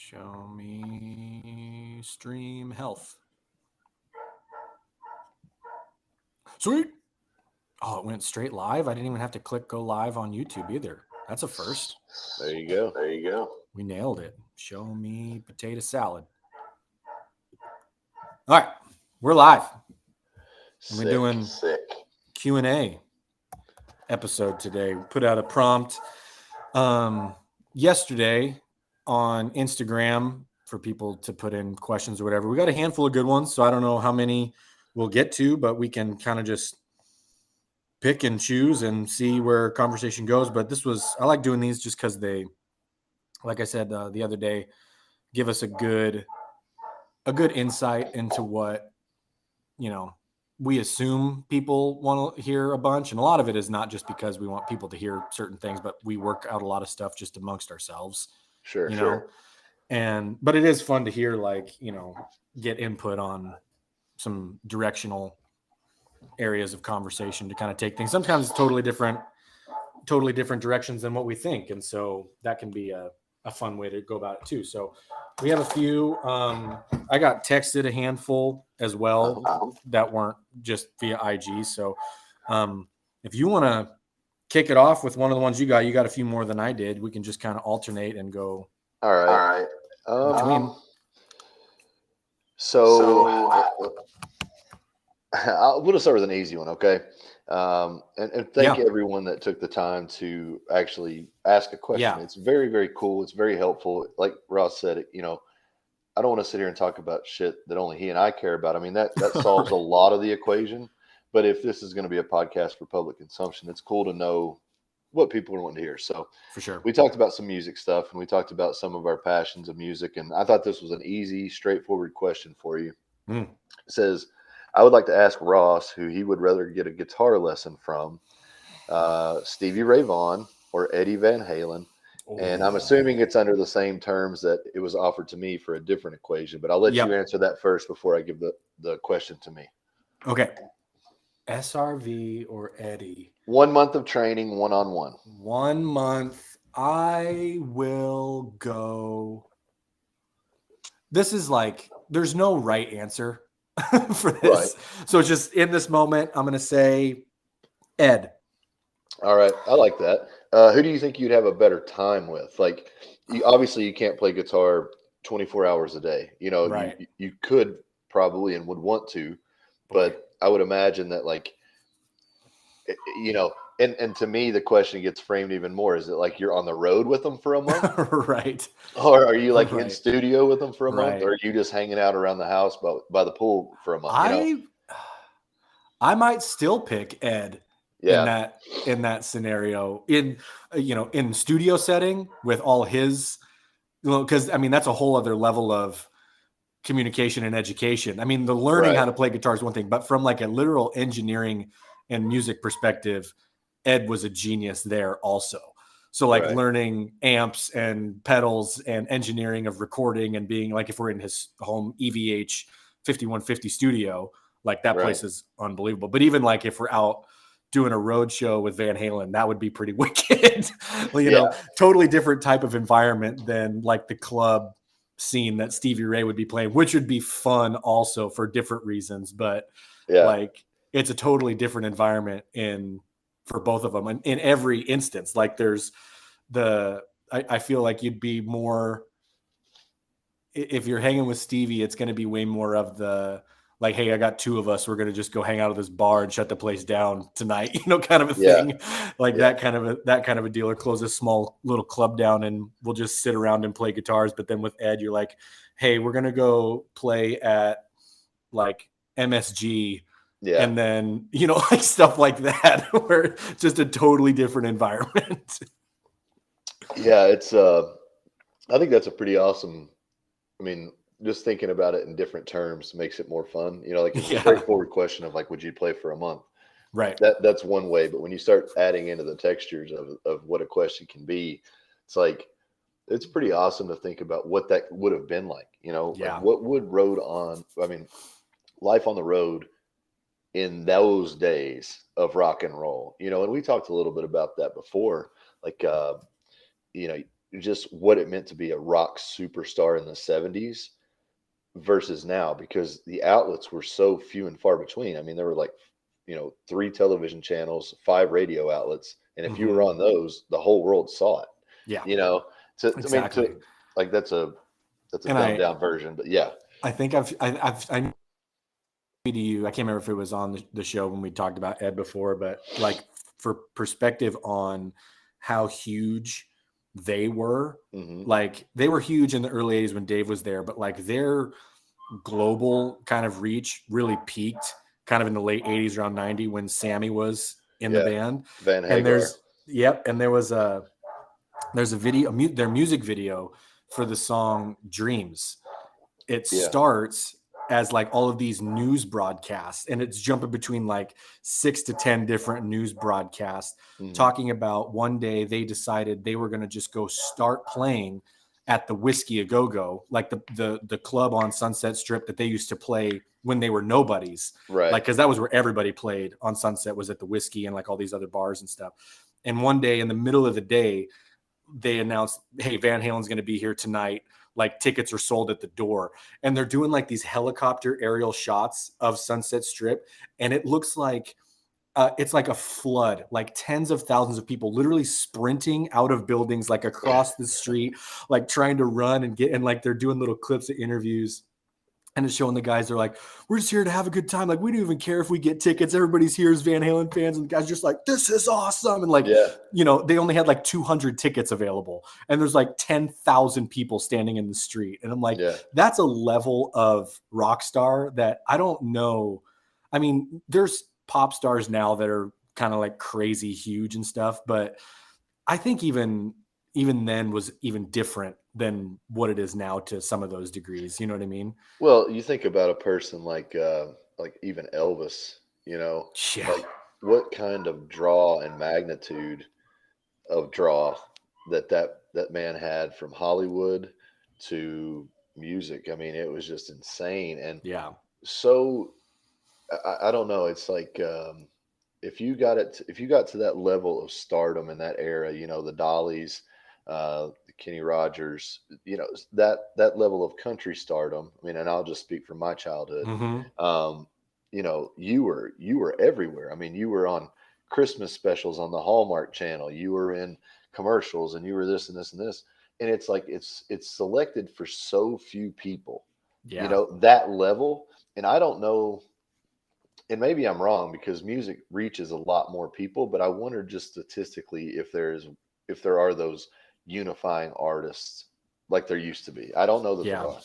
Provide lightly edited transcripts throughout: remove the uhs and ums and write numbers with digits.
Show me stream health. Sweet. Oh, it went straight live. I didn't even have to click go live on YouTube either. That's a first. There you go. There you go. We nailed it. Show me potato salad. All right, we're live. And we're doing Q&A episode today. We put out a prompt yesterday on Instagram for people to put in questions or whatever. We got a handful of good ones, so I don't know how many we'll get to, but we can kind of just pick and choose and see where conversation goes. But I like doing these just because they, like I said the other day, give us a good insight into what, we assume people want to hear a bunch. And a lot of it is not just because we want people to hear certain things, but we work out a lot of stuff just amongst ourselves. Sure. But it is fun to hear, get input on some directional areas of conversation to kind of take things. Sometimes it's totally different directions than what we think. And so that can be a fun way to go about it too. So we have a few, I got texted a handful as well that weren't just via IG. So if you want to kick it off with one of the ones you got a few more than I did. We can just kind of alternate and go. All right. Between. We'll start with an easy one, okay? And thank everyone that took the time to actually ask a question. Yeah. It's very, very cool. It's very helpful. Like Ross said, I don't want to sit here and talk about shit that only he and I care about. I mean, that solves a lot of the equation. But if this is going to be a podcast for public consumption, it's cool to know what people are wanting to hear. So for sure, we talked about some music stuff, and we talked about some of our passions of music. And I thought this was an easy, straightforward question for you. It says, I would like to ask Ross who he would rather get a guitar lesson from, Stevie Ray Vaughan or Eddie Van Halen. And I'm assuming it's under the same terms that it was offered to me for a different equation, but I'll let you answer that first before I give the question to me. Okay. SRV or Eddie? 1 month of training, one-on-one. 1 month. I will go. This is there's no right answer for this. Right. So just in this moment, I'm going to say Ed. All right. I like that. Who do you think you'd have a better time with? Obviously you can't play guitar 24 hours a day. Right. You could probably and would want to, but I would imagine that and to me, the question gets framed even more. Is it you're on the road with them for a month? Right. Or are you in studio with them for a month? Or are you just hanging out around the house by the pool for a month? I might still pick Ed. Yeah. In that scenario, in studio setting with all his, because I mean that's a whole other level of communication and education. I mean, the learning how to play guitar is one thing, but from a literal engineering and music perspective, Ed was a genius there also. So learning amps and pedals and engineering of recording and being if we're in his home EVH 5150 studio, that place is unbelievable. But even if we're out doing a road show with Van Halen, that would be pretty wicked. Totally different type of environment than the club scene that Stevie Ray would be playing, which would be fun also for different reasons. But it's a totally different environment for both of them. And in every instance, there's I feel like you'd be more, if you're hanging with Stevie, it's going to be way more of the, hey, I got two of us. We're going to just go hang out at this bar and shut the place down tonight, kind of a thing, that kind of a deal, or close a small little club down and we'll just sit around and play guitars. But then with Ed, you're hey, we're going to go play at MSG. Yeah. And then, stuff like that, where just a totally different environment. Yeah. It's, I think that's a pretty awesome, just thinking about it in different terms makes it more fun. It's a straightforward question of would you play for a month? Right. That's one way. But when you start adding into the textures of what a question can be, it's it's pretty awesome to think about what that would have been like. What would life on the road in those days of rock and roll, and we talked a little bit about that before. just what it meant to be a rock superstar in the 70s versus now, because the outlets were so few and far between. I mean, there were like, 3 television channels, 5 radio outlets, and if you were on those, the whole world saw it. Yeah, I mean, like that's a and dumbed down version, but yeah. I think I to you. I can't remember if it was on the show when we talked about Ed before, but like for perspective on how huge they were, like they were huge in the early 80s when Dave was there, but like their global kind of reach really peaked kind of in the late 80s, around 90, when Sammy was in the band. Van Hagar. And there's a video, their music video for the song Dreams. It starts as like all of these news broadcasts, and it's jumping between like 6 to 10 different news broadcasts talking about one day they decided they were going to just go start playing at the Whiskey A Go-Go, like the club on Sunset Strip that they used to play when they were nobodies. Right. Like, cause that was where everybody played on Sunset, was at the Whiskey and like all these other bars and stuff. And one day in the middle of the day, they announced, hey, Van Halen's going to be here tonight. Like tickets are sold at the door, and they're doing like these helicopter aerial shots of Sunset Strip. And it looks like it's like a flood, like tens of thousands of people literally sprinting out of buildings, like across the street, like trying to run and get, and like they're doing little clips of interviews. And it's showing the guys, they're like, we're just here to have a good time. Like, we don't even care if we get tickets. Everybody's here as Van Halen fans. And the guys are just like, this is awesome. And like, they only had like 200 tickets available. And there's like 10,000 people standing in the street. And I'm like, that's a level of rock star that I don't know. I mean, there's pop stars now that are kind of like crazy huge and stuff. But I think even then was even different than what it is now to some of those degrees. You know what I mean? Well, you think about a person like even Elvis, like what kind of draw and magnitude of draw that man had from Hollywood to music. I mean, it was just insane. And so I don't know. It's like, if you got to that level of stardom in that era, the Dollies, Kenny Rogers, that level of country stardom. I mean, and I'll just speak from my childhood. You were everywhere. I mean, you were on Christmas specials on the Hallmark Channel. You were in commercials, and you were this and this and this. And it's like it's selected for so few people. That level. And I don't know. And maybe I'm wrong, because music reaches a lot more people. But I wonder just statistically if there are those unifying artists like there used to be. I don't know that there are.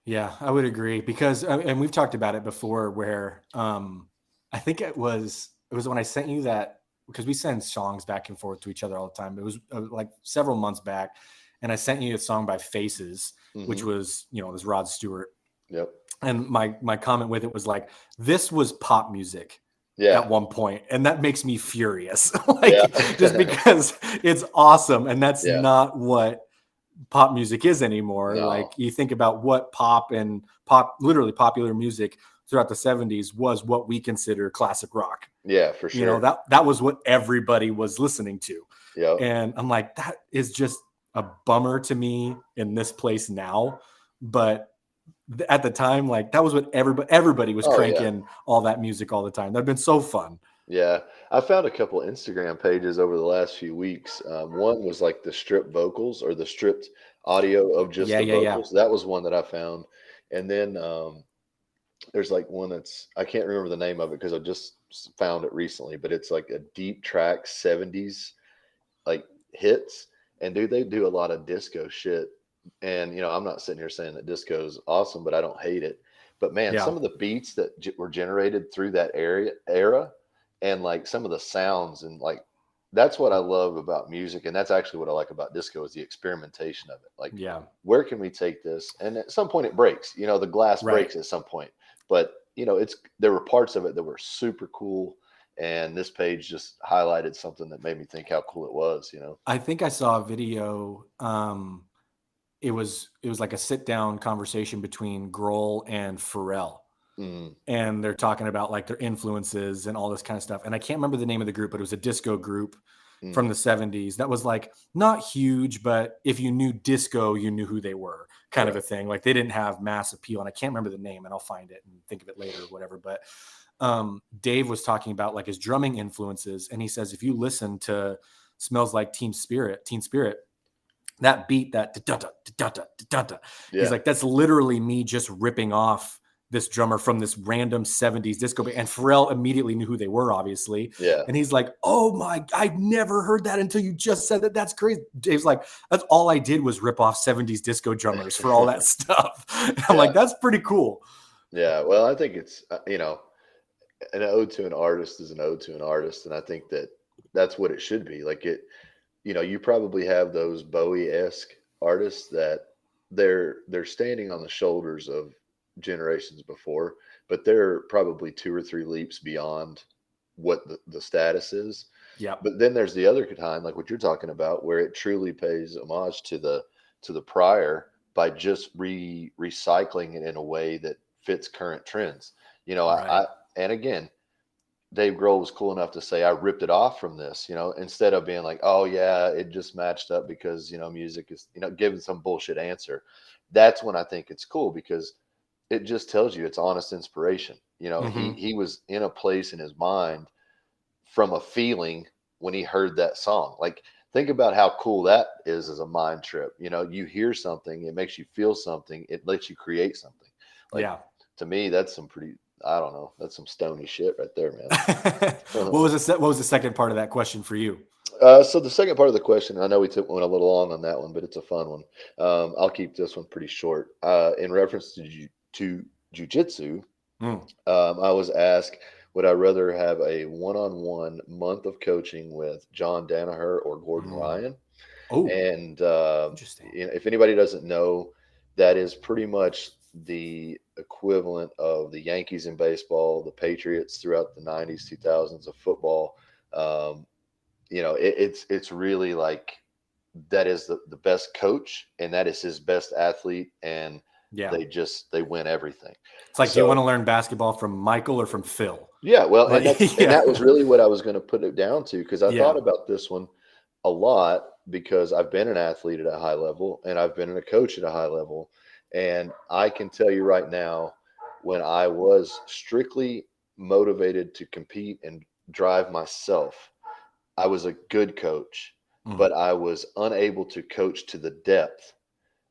Yeah, I would agree, because and we've talked about it before, where I think it was when I sent you that, because we send songs back and forth to each other all the time. It was like several months back, and I sent you a song by Faces, which was this Rod Stewart. Yep. And my comment with it was like, this was pop music at one point, and that makes me furious. Just because it's awesome, and that's not what pop music is anymore. No. Like, you think about what literally popular music throughout the 70s was what we consider classic rock. Yeah, for sure. That was what everybody was listening to. Yeah. And I'm like, that is just a bummer to me in this place now. But at the time, like, that was what everybody was cranking all that music all the time. That'd been so fun. Yeah. I found a couple of Instagram pages over the last few weeks. One was like the stripped vocals, or the stripped audio of just the vocals. That was one that I found. And then there's like one I can't remember the name of it because I just found it recently, but it's like a deep track 70s like hits. And dude, they do a lot of disco shit. And, I'm not sitting here saying that disco is awesome, but I don't hate it. But man, some of the beats that were generated through that era, and like some of the sounds, and like, that's what I love about music. And that's actually what I like about disco, is the experimentation of it. Like, where can we take this? And at some point it breaks, the glass breaks at some point, but there were parts of it that were super cool. And this page just highlighted something that made me think how cool it was, I think I saw a video, it was like a sit down conversation between Grohl and Pharrell. And they're talking about like their influences and all this kind of stuff. And I can't remember the name of the group, but it was a disco group. from the 70s that was like not huge, but if you knew disco, you knew who they were, kind of a thing. Like they didn't have mass appeal, and I can't remember the name, and I'll find it and think of it later or whatever. But Dave was talking about like his drumming influences, and he says if you listen to Smells Like Teen Spirit, that beat, that he's like, that's literally me just ripping off this drummer from this random 70s disco band. And Pharrell immediately knew who they were, obviously. Yeah. And he's like, oh my, I've never heard that until you just said that. That's crazy. Dave's like, that's all I did was rip off 70s disco drummers for all that stuff. I'm like, that's pretty cool. Yeah. Well, I think it's, an ode to an artist is an ode to an artist. And I think that that's what it should be. Like you probably have those Bowie-esque artists that they're standing on the shoulders of generations before, but they're probably 2 or 3 leaps beyond what the status is. Yeah. But then there's the other kind, like what you're talking about, where it truly pays homage to the prior by just recycling it in a way that fits current trends. Right. And again, Dave Grohl was cool enough to say, I ripped it off from this, instead of being like, oh yeah, it just matched up because, music is, giving some bullshit answer. That's when I think it's cool, because it just tells you it's honest inspiration. He was in a place in his mind from a feeling when he heard that song. Like, think about how cool that is as a mind trip. You hear something, it makes you feel something, it lets you create something. Like, to me, that's some pretty, I don't know, that's some stony shit right there, man. What was the second part of that question for you? So the second part of the question, I know we went a little long on that one, but it's a fun one. I'll keep this one pretty short. In reference to jujitsu, I was asked, would I rather have a one-on-one month of coaching with John Danaher or Gordon Ryan? Oh, and interesting. if anybody doesn't know, that is pretty much the equivalent of the Yankees in baseball, the Patriots throughout the 90s, 2000s of football. It's really like that is the best coach, and that is his best athlete, and they win everything. It's like, do you want to learn basketball from Michael or from Phil? Yeah, well, and that was really what I was going to put it down to, because I thought about this one a lot, because I've been an athlete at a high level and I've been a coach at a high level. And I can tell you right now, when I was strictly motivated to compete and drive myself, I was a good coach, but I was unable to coach to the depth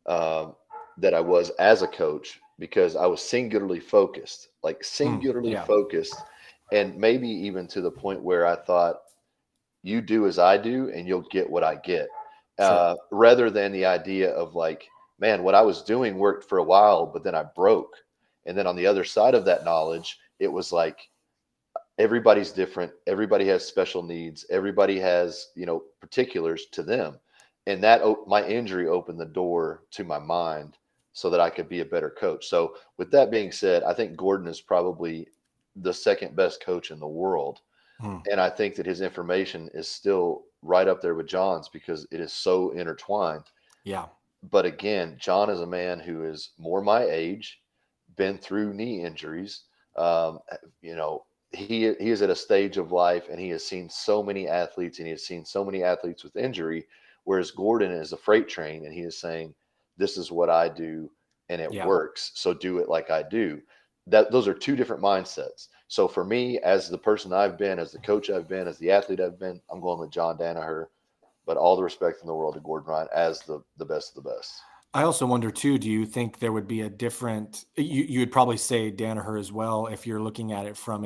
that I was as a coach, because I was singularly focused, focused. And maybe even to the point where I thought, you do as I do and you'll get what I get. Rather than the idea of like, man, what I was doing worked for a while, but then I broke. And then on the other side of that knowledge, it was like, everybody's different. Everybody has special needs. Everybody has, particulars to them. And that my injury opened the door to my mind so that I could be a better coach. So with that being said, I think Gordon is probably the second best coach in the world. And I think that his information is still right up there with John's, because it is so intertwined. Yeah. But again, John is a man who is more my age, been through knee injuries. He is at a stage of life, and he has seen so many athletes, and he has seen so many athletes with injury, whereas Gordon is a freight train, and he is saying, this is what I do and it works. So do it like I do. Those are two different mindsets. So for me, as the person I've been, as the coach I've been, as the athlete I've been, I'm going with John Danaher, but all the respect in the world to Gordon Ryan as the best of the best. I also wonder too, do you think there would be a different, you would probably say Danaher as well, if you're looking at it from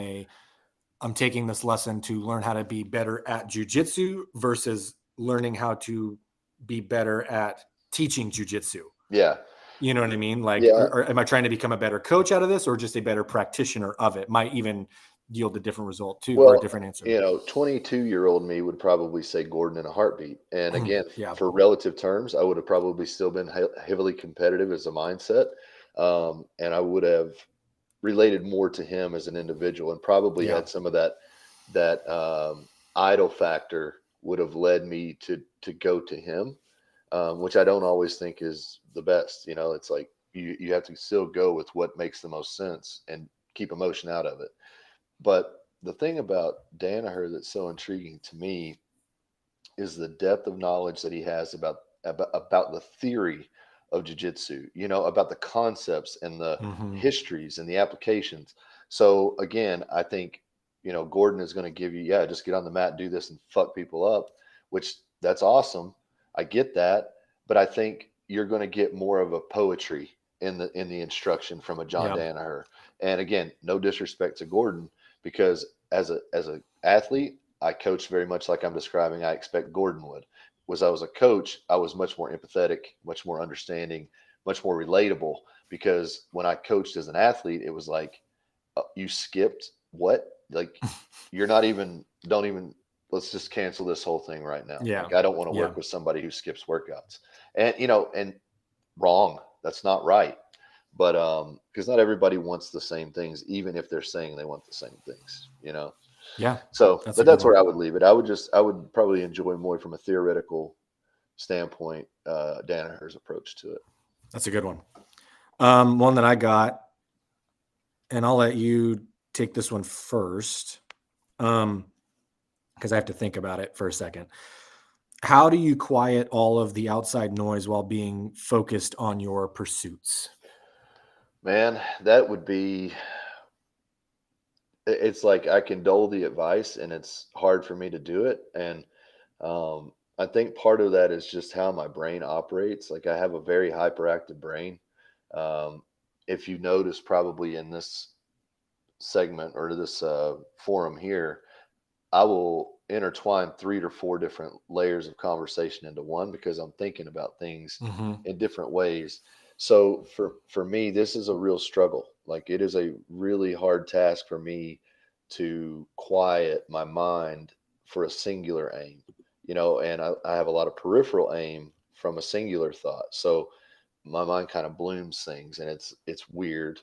I'm taking this lesson to learn how to be better at jujitsu versus learning how to be better at teaching jujitsu. Yeah. You know what I mean? Like, or am I trying to become a better coach out of this, or just a better practitioner of it? Might even yield a different result too, or a different answer. 22-year-old me would probably say Gordon in a heartbeat. And again, for relative terms, I would have probably still been heavily competitive as a mindset. And I would have related more to him as an individual, and probably had some of that idol factor would have led me to go to him, which I don't always think is the best. It's like you have to still go with what makes the most sense and keep emotion out of it. But the thing about Danaher that's so intriguing to me is the depth of knowledge that he has about the theory of jiu-jitsu, about the concepts and the Mm-hmm. histories and the applications. So again, I think, Gordon is going to give you, yeah, just get on the mat, do this and fuck people up, which that's awesome. I get that. But I think you're going to get more of a poetry in the instruction from a John Yeah. Danaher. And again, no disrespect to Gordon, because as a athlete, I coach very much like I'm describing. I expect Gordon would. I was a coach, I was much more empathetic, much more understanding, much more relatable. Because when I coached as an athlete, it was like, you skipped what? Like, you're not even. Don't even. Let's just cancel this whole thing right now. Yeah. Like, I don't want to Yeah. work with somebody who skips workouts. And and wrong. That's not right. But because not everybody wants the same things, even if they're saying they want the same things. Yeah. So, That's a but good that's one. where I would leave it. I would probably enjoy more from a theoretical standpoint, Danaher's approach to it. That's a good one. One that I got, and I'll let you take this one first, because I have to think about it for a second. How do you quiet all of the outside noise while being focused on your pursuits? Man, that would be. It's like I condole the advice, and it's hard for me to do it. And I think part of that is just how my brain operates. Like, I have a very hyperactive brain. Um, if you notice, probably in this segment or this forum here, I will intertwine 3 to 4 different layers of conversation into one, because I'm thinking about things Mm-hmm. in different ways. So for me, this is a real struggle. Like, it is a really hard task for me to quiet my mind for a singular aim, and I have a lot of peripheral aim from a singular thought. So my mind kind of blooms things, and it's weird.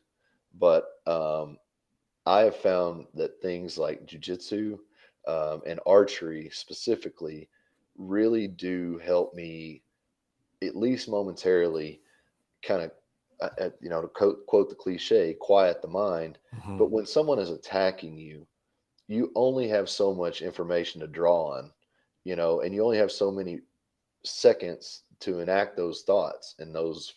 But I have found that things like jujitsu, and archery specifically, really do help me, at least momentarily, kind of, to quote the cliche, quiet the mind. Mm-hmm. But when someone is attacking you, you only have so much information to draw on, and you only have so many seconds to enact those thoughts and those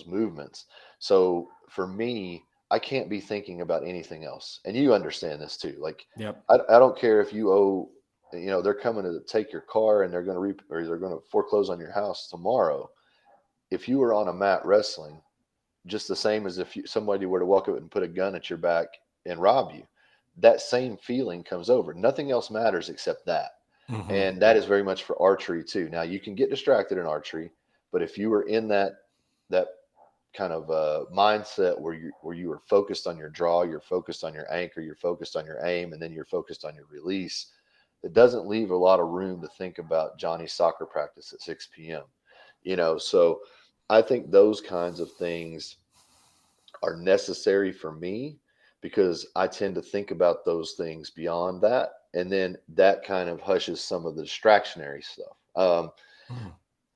movements. So for me, I can't be thinking about anything else. And you understand this too. Like, Yep. I don't care if you owe, they're coming to take your car and they're going to or they're going to foreclose on your house tomorrow. If you were on a mat wrestling, just the same as if somebody were to walk up and put a gun at your back and rob you, that same feeling comes over. Nothing else matters except that. Mm-hmm. And that is very much for archery too. Now, you can get distracted in archery, but if you were in that kind of mindset where you are focused on your draw, you're focused on your anchor, you're focused on your aim, and then you're focused on your release, it doesn't leave a lot of room to think about Johnny's soccer practice at 6 p.m. So I think those kinds of things are necessary for me, because I tend to think about those things beyond that. And then that kind of hushes some of the distractionary stuff. Mm-hmm.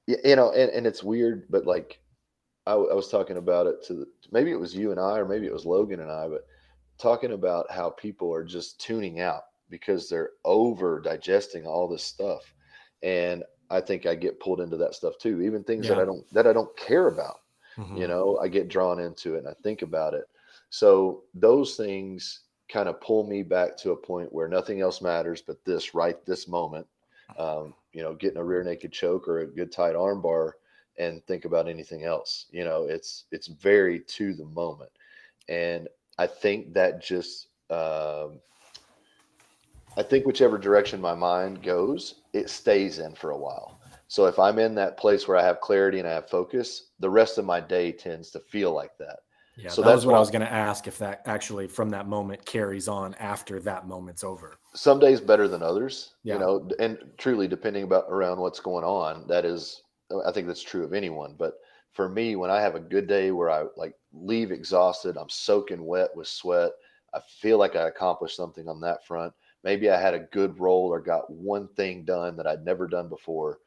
And it's weird, but like, I was talking about it maybe it was you and I, or maybe it was Logan and I, but talking about how people are just tuning out because they're over digesting all this stuff. And I think I get pulled into that stuff too, even things that Yeah. I don't care about. Mm-hmm. I get drawn into it and I think about it. So those things kind of pull me back to a point where nothing else matters but this right this moment. Getting a rear naked choke or a good tight arm bar, and think about anything else. It's very to the moment. And I think that just I think whichever direction my mind goes, it stays in for a while. So if I'm in that place where I have clarity and I have focus, the rest of my day tends to feel like that. Yeah. So That was that's what I why was going to ask, if that actually from that moment carries on after that moment's over. some days better than others, Yeah. and truly depending about around what's going on. That is, I think that's true of anyone. But for me, when I have a good day where I like leave exhausted, I'm soaking wet with sweat, I feel like I accomplished something on that front. Maybe I had a good roll or got one thing done that I'd never done before.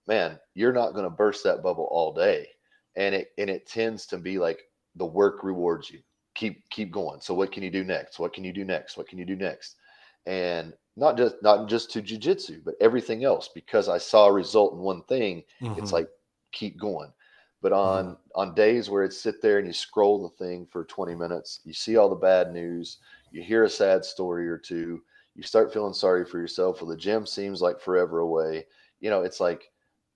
Man, you're not going to burst that bubble all day. And it tends to be like the work rewards you. Keep going. So what can you do next? What can you do next? What can you do next? And not just to jujitsu, but everything else, because I saw a result in one thing. It's Mm-hmm. like, keep going. But Mm-hmm. on days where it's sit there and you scroll the thing for 20 minutes, you see all the bad news, you hear a sad story or two, you start feeling sorry for yourself, or the gym seems like forever away. It's like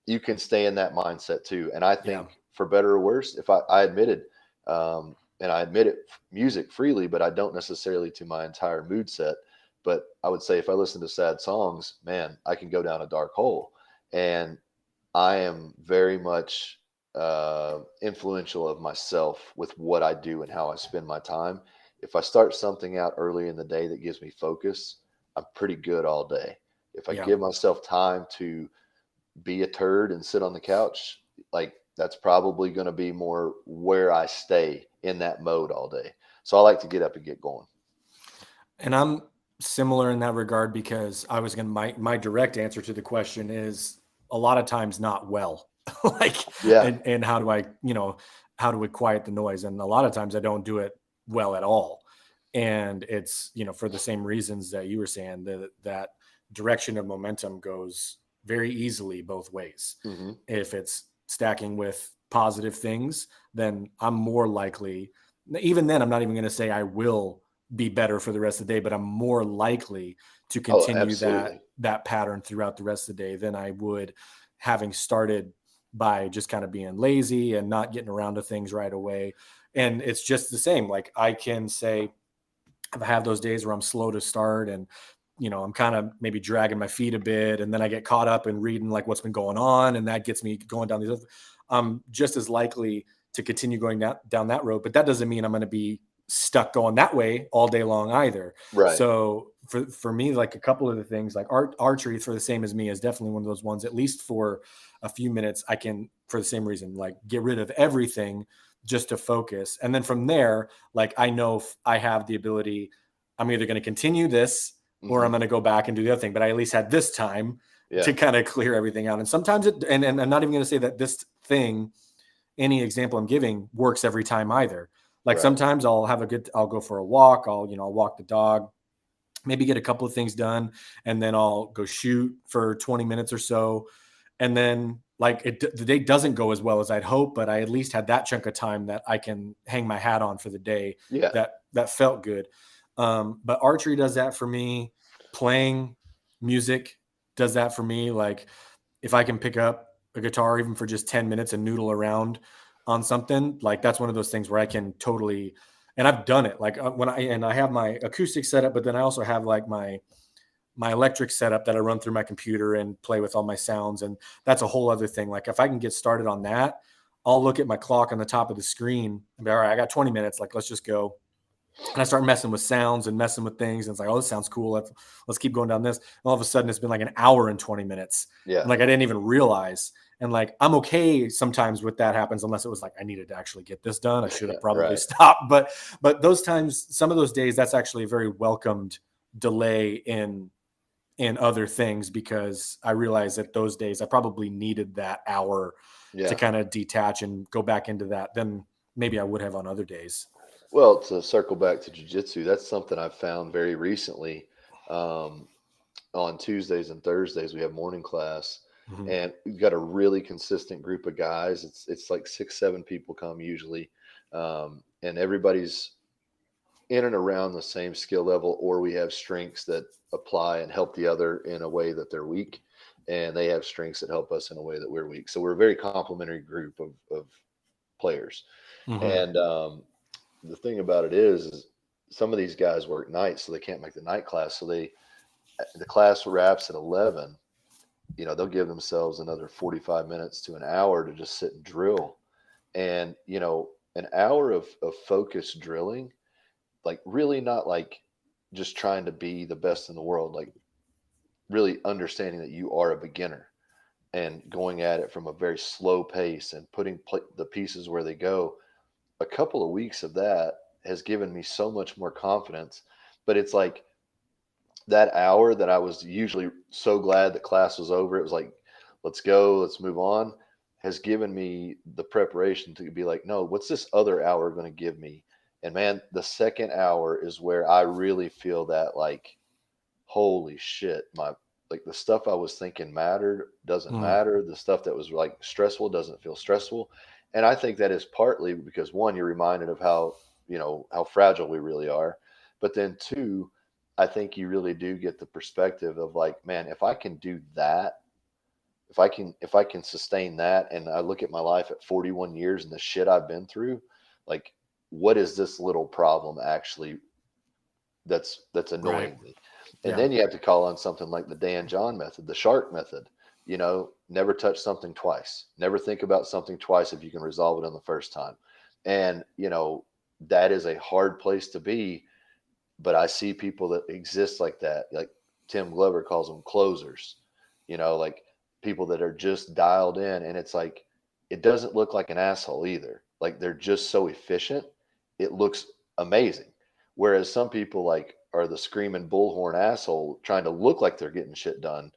you can stay in that mindset too. And I Yeah. think, for better or worse, if I admitted, and I admit it, music freely, but I don't necessarily to my entire mood set. But I would say if I listen to sad songs, man, I can go down a dark hole. And I am very much influential of myself with what I do and how I spend my time. If I start something out early in the day that gives me focus, I'm pretty good all day. If I Yeah. give myself time to be a turd and sit on the couch, like, that's probably going to be more where I stay in that mode all day. So I like to get up and get going. And I'm similar in that regard, because I was going to, my direct answer to the question is a lot of times not well. Like, Yeah. and how do I, how do we quiet the noise? And a lot of times I don't do it well at all. And it's, for the same reasons that you were saying, that direction of momentum goes very easily both ways. Hmm. If it's stacking with positive things, then I'm more likely, even then, I'm not even going to say I will be better for the rest of the day, but I'm more likely to Oh, continue absolutely. that pattern throughout the rest of the day than I would having started by just kind of being lazy and not getting around to things right away. And it's just the same. Like, I can say, if I have those days where I'm slow to start, and I'm kind of maybe dragging my feet a bit, and then I get caught up in reading like what's been going on, and that gets me going down these other, I'm just as likely to continue going down that road. But that doesn't mean I'm going to be stuck going that way all day long either. Right. So for me, like, a couple of the things, like archery, for the same as me, is definitely one of those ones, at least for a few minutes, I can, for the same reason, like, get rid of everything just to focus. And then from there, like, I know if I have the ability, I'm either going to continue this or I'm Hmm. going to go back and do the other thing. But I at least had this time Yeah. to kind of clear everything out. And sometimes and I'm not even going to say that this thing, any example I'm giving, works every time either. Like, Right. sometimes I'll go for a walk. I'll walk the dog, maybe get a couple of things done, and then I'll go shoot for 20 minutes or so. And then, like, the day doesn't go as well as I'd hope, but I at least had that chunk of time that I can hang my hat on for the day. Yeah. That felt good. But archery does that for me. Playing music does that for me. Like, if I can pick up a guitar even for just 10 minutes and noodle around on something, like, that's one of those things where I can totally, and I've done it. Like, I have my acoustic setup, but then I also have like my electric setup that I run through my computer and play with all my sounds. And that's a whole other thing. Like, if I can get started on that, I'll look at my clock on the top of the screen and be, all right, I got 20 minutes. Like, let's just go. And I start messing with sounds and messing with things. And it's like, oh, this sounds cool. Let's keep going down this. And all of a sudden it's been like an hour and 20 minutes. Yeah. And like, I didn't even realize. And like, I'm okay sometimes with that happens, unless it was like, I needed to actually get this done. I should have probably Right. stopped. But those times, some of those days, that's actually a very welcomed delay in other things, because I realized that those days I probably needed that hour to Yeah. kind of detach and go back into that than maybe I would have on other days. Well, to circle back to jujitsu, that's something I've found very recently. Um, on Tuesdays and Thursdays, we have morning class, Mhm. and we've got a really consistent group of guys. It's like 6, 7 people come usually, and everybody's in and around the same skill level, or we have strengths that apply and help the other in a way that they're weak, and they have strengths that help us in a way that we're weak. So we're a very complementary group of players. Mhm. And the thing about it is some of these guys work nights, so they can't make the night class. So the class wraps at 11. They'll give themselves another 45 minutes to an hour to just sit and drill. And an hour of focused drilling, like, really not like just trying to be the best in the world, like really understanding that you are a beginner and going at it from a very slow pace and putting the pieces where they go. A couple of weeks of that has given me so much more confidence. But it's like that hour that I was usually so glad the class was over, it was like, let's go, let's move on, has given me the preparation to be like, no, what's this other hour going to give me? And man, the second hour is where I really feel that, like, holy shit, like the stuff I was thinking mattered doesn't matter. The stuff that was like stressful doesn't feel stressful. And I think that is partly because one, you're reminded of how, how fragile we really are. But then two, I think you really do get the perspective of like, man, if I can do that, if I can sustain that, and I look at my life at 41 years and the shit I've been through, like, what is this little problem actually that's annoying me? And then you have to call on something like the Dan John method, the shark method. Never touch something twice. Never think about something twice if you can resolve it on the first time. And that is a hard place to be. But I see people that exist like that, like Tim Glover calls them closers. Like people that are just dialed in, and it's like it doesn't look like an asshole either. Like they're just so efficient, it looks amazing. Whereas some people like are the screaming bullhorn asshole trying to look like they're getting shit done.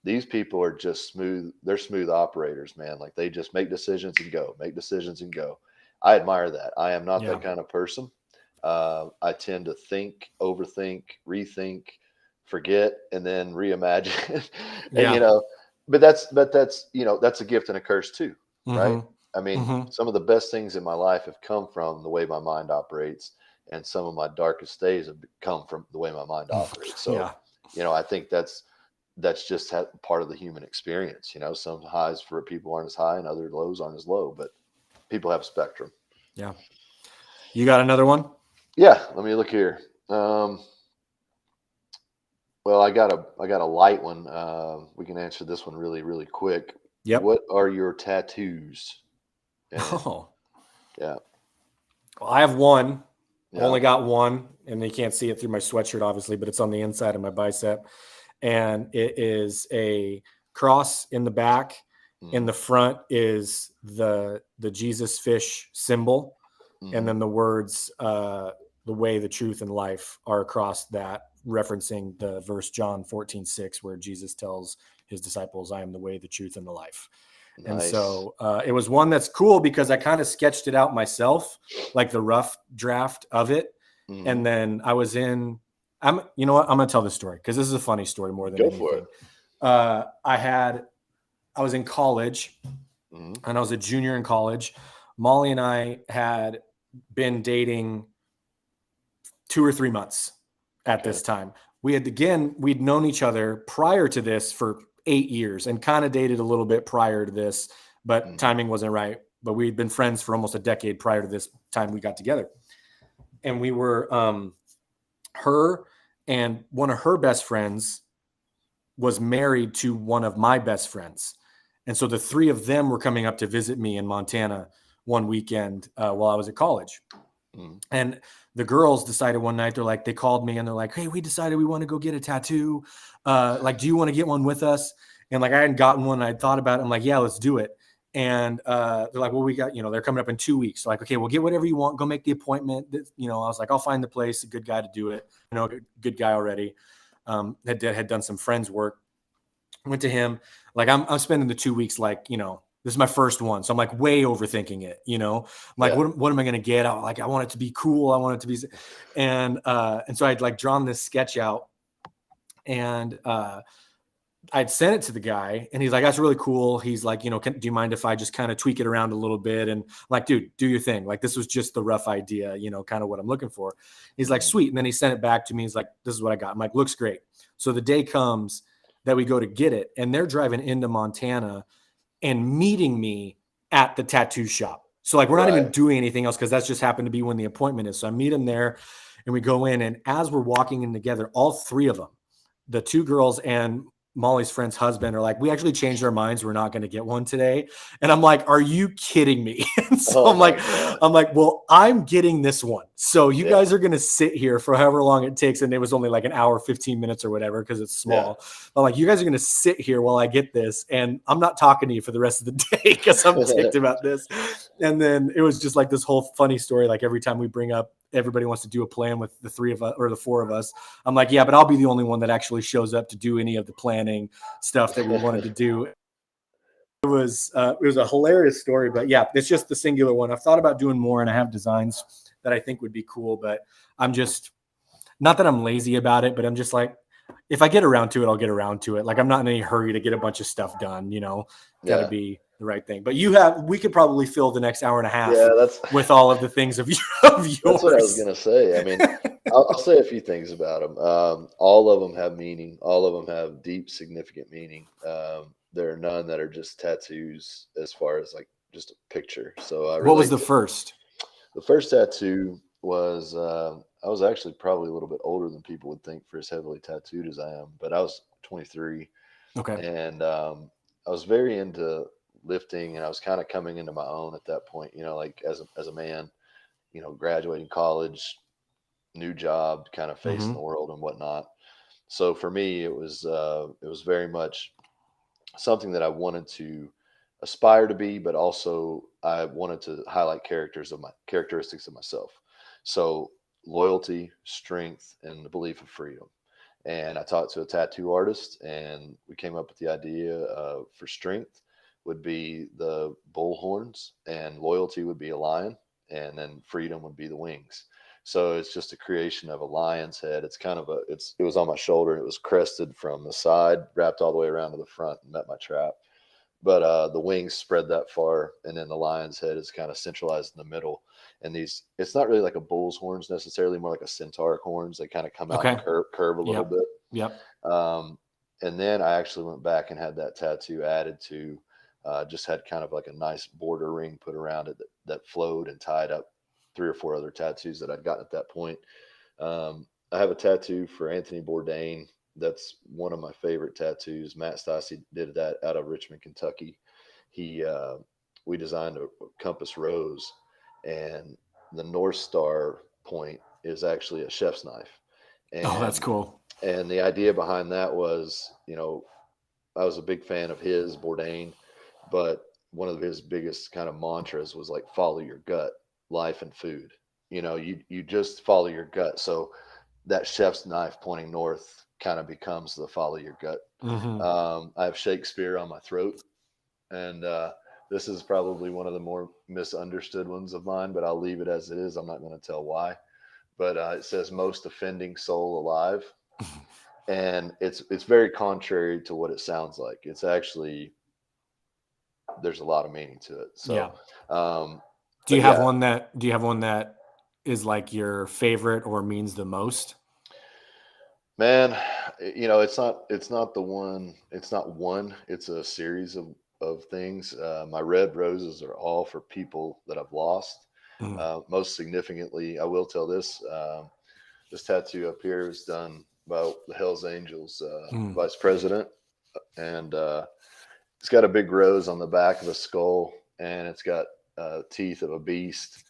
These people are just smooth. They're smooth operators, man. Like they just make decisions and go, make decisions and go. I admire that. I am not that kind of person. I tend to think, overthink, rethink, forget, and then reimagine. And but that's a gift and a curse too, right? I mean, some of the best things in my life have come from the way my mind operates, and some of my darkest days have come from the way my mind operates. So, I think that's just part of the human experience. Some highs for people aren't as high, and other lows aren't as low, but people have a spectrum. Yeah. You got another one? Yeah. Let me look here. Well, I got a light one. We can answer this one really, really quick. Yep. What are your tattoos? And, yeah. Well, I have one. Yeah. Only got one, and you can't see it through my sweatshirt, obviously, but it's on the inside of my bicep. And it is a cross in the back. In the front is the Jesus fish symbol. And then the words, the way, the truth, and life are across that, referencing the verse John 14:6, where Jesus tells his disciples, I am the way, the truth, and the life. Nice. And so it was one that's cool because I kind of sketched it out myself, like the rough draft of it. And then I was you know what? I'm going to tell this story because this is a funny story more than anything. Go for it. I was in college and I was a junior in college. Molly and I had been dating 2 or 3 months at this time. We'd known each other prior to this for 8 years and kind of dated a little bit prior to this, but timing wasn't right. But we'd been friends for almost a decade prior to this time we got together. And we were, her and one of her best friends was married to one of my best friends. And so the three of them were coming up to visit me in Montana one weekend while I was at college. And the girls decided one night, they called me and they're like, hey, we decided we want to go get a tattoo. Do you want to get one with us? And I hadn't gotten one. I'd thought about it. I'm like, yeah, let's do it. And they're like, well, we got, they're coming up in 2 weeks. So okay, well, get whatever you want. Go make the appointment. I was like, I'll find the place, a good guy to do it. Good guy already. Had done some friends work. Went to him. I'm spending the 2 weeks, this is my first one. So I'm way overthinking it, what am I going to get? I want it to be cool. I want it to be, and so I'd drawn this sketch out and, I'd sent it to the guy and he's like, that's really cool. He's like, do you mind if I just kind of tweak it around a little bit? And dude, do your thing. This was just the rough idea, kind of what I'm looking for. He's like, sweet. And then he sent it back to me. He's like, this is what I got. I'm like, looks great. So the day comes that we go to get it and they're driving into Montana and meeting me at the tattoo shop. So we're not even doing anything else because that's just happened to be when the appointment is. So I meet him there and we go in, and as we're walking in together, all three of them, the two girls and Molly's friend's husband, are like, we actually changed our minds. We're not going to get one today. And I'm like, are you kidding me? And so I'm like, well, I'm getting this one. So you guys are going to sit here for however long it takes. And it was only an hour, 15 minutes or whatever, because it's small. Yeah. I'm like, you guys are going to sit here while I get this. And I'm not talking to you for the rest of the day because I'm ticked about this. And then it was just this whole funny story. Every time we bring up, everybody wants to do a plan with the three of us or the four of us. I'm like, yeah, but I'll be the only one that actually shows up to do any of the planning stuff that we wanted to do. It was a hilarious story, but yeah, it's just the singular one. I've thought about doing more and I have designs that I think would be cool, but I'm just, not that I'm lazy about it, but I'm just if I get around to it, I'll get around to it. Like I'm not in any hurry to get a bunch of stuff done, got to be the right thing. But we could probably fill the next hour and a half with all of the things of yours. That's what I was going to say. I mean, I'll say a few things about them. All of them have meaning. All of them have deep, significant meaning. There are none that are just tattoos as far as like just a picture. So what was the first? The first tattoo was I was actually probably a little bit older than people would think for as heavily tattooed as I am, but I was 23. Okay. And I was very into lifting, and I was kind of coming into my own at that point, like as a man, graduating college, new job, kind of facing the world and whatnot. So for me, it was very much something that I wanted to aspire to be, but also I wanted to highlight characteristics of myself. So loyalty, strength, and the belief of freedom. And I talked to a tattoo artist, and we came up with the idea for strength would be the bull horns, and loyalty would be a lion, and then freedom would be the wings. So it's just a creation of a lion's head. It's kind of it was on my shoulder. It was crested from the side, wrapped all the way around to the front, and met my trap. But the wings spread that far, and then the lion's head is kind of centralized in the middle. And it's not really like a bull's horns necessarily, more like a centaur horns. They kind of come out and curve a little bit. Yep. And then I actually went back and had that tattoo added to, just had kind of like a nice border ring put around it that flowed and tied up 3 or 4 other tattoos that I'd gotten at that point. I have a tattoo for Anthony Bourdain. That's one of my favorite tattoos. Matt Stassi did that out of Richmond, Kentucky. We designed a compass rose, and the North Star point is actually a chef's knife. And, that's cool. And the idea behind that was, I was a big fan of his Bourdain, but one of his biggest kind of mantras was like, follow your gut, life and food. You just follow your gut. So that chef's knife pointing north kind of becomes the follow your gut. I have Shakespeare on my throat, and this is probably one of the more misunderstood ones of mine, but I'll leave it as it is. I'm not going to tell why, but it says most offending soul alive. And it's very contrary to what it sounds like. It's actually, there's a lot of meaning to it. So, do you have one that is like your favorite or means the most? Man, it's not the one. It's not one. It's a series of things. My red roses are all for people that I've lost. Most significantly, I will tell this. This tattoo up here is done by the Hells Angels vice president, and it's got a big rose on the back of a skull, and it's got teeth of a beast.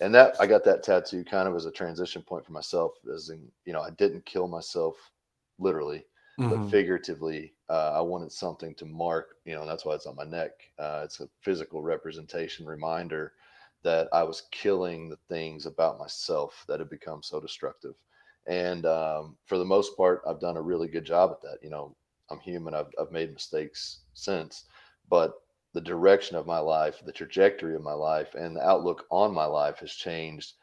And that I got that tattoo kind of as a transition point for myself, as in, I didn't kill myself literally, but figuratively. I wanted something to mark, and that's why it's on my neck. It's a physical representation, reminder that I was killing the things about myself that had become so destructive. And for the most part, I've done a really good job at that. I'm human. I've made mistakes since, but the direction of my life, the trajectory of my life, and the outlook on my life has changed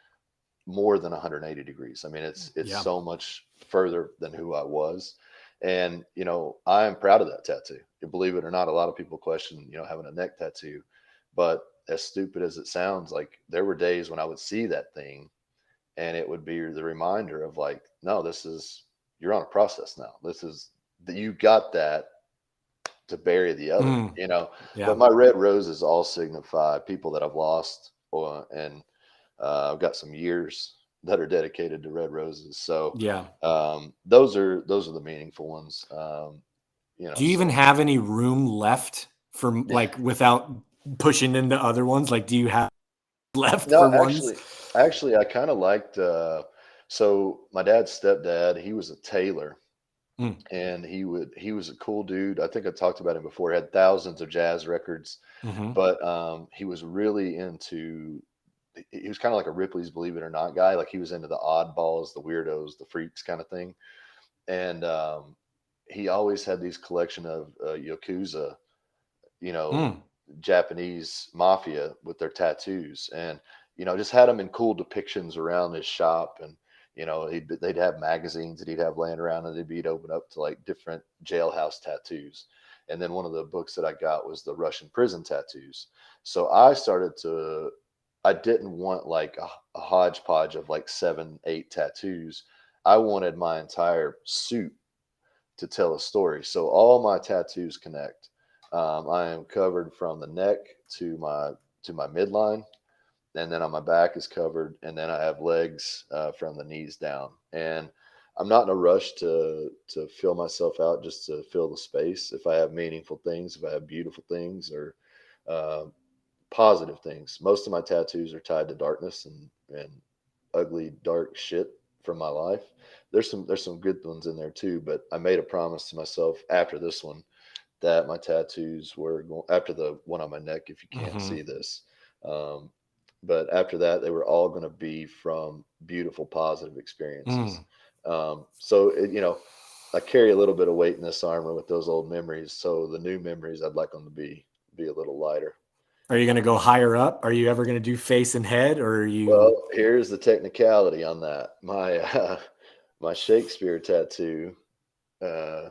more than 180 degrees. I mean, it's so much further than who I was. And, I am proud of that tattoo. Believe it or not, a lot of people question, having a neck tattoo, but as stupid as it sounds, like there were days when I would see that thing and it would be the reminder of like, no, you're on a process now. You got that to bury the other, But my red roses all signify people that I've lost, and I've got some years that are dedicated to red roses. So those are the meaningful ones. Do you even have any room left for like without pushing into other ones? Like, do you have left for ones? Actually, I kind of liked. So my dad's stepdad, he was a tailor. And he was a cool dude. I think I talked about him before. He had thousands of jazz records, but he was really he was kind of like a Ripley's Believe It or Not guy. Like he was into the oddballs, the weirdos, the freaks kind of thing. And he always had these collection of Yakuza, Japanese mafia with their tattoos, and just had them in cool depictions around his shop. And they'd have magazines that he'd have laying around, and they'd open up to like different jailhouse tattoos. And then one of the books that I got was the Russian prison tattoos. So I didn't want like a hodgepodge of like 7, 8 tattoos. I wanted my entire suit to tell a story. So all my tattoos connect. I am covered from the neck to my midline, and then on my back is covered, and then I have legs from the knees down. And I'm not in a rush to fill myself out just to fill the space. If I have meaningful things, if I have beautiful things, or uh, positive things, most of my tattoos are tied to darkness and ugly dark shit from my life. There's some good ones in there too, but I made a promise to myself after this one that my tattoos were going, after the one on my neck, if you can't Mm-hmm. see this. Um, but after that, they were all going to be from beautiful, positive experiences. Mm. So, I carry a little bit of weight in this armor with those old memories. So the new memories, I'd like them to be a little lighter. Are you going to go higher up? Are you ever going to do face and head, or are you? Well, here's the technicality on that. My Shakespeare tattoo, uh,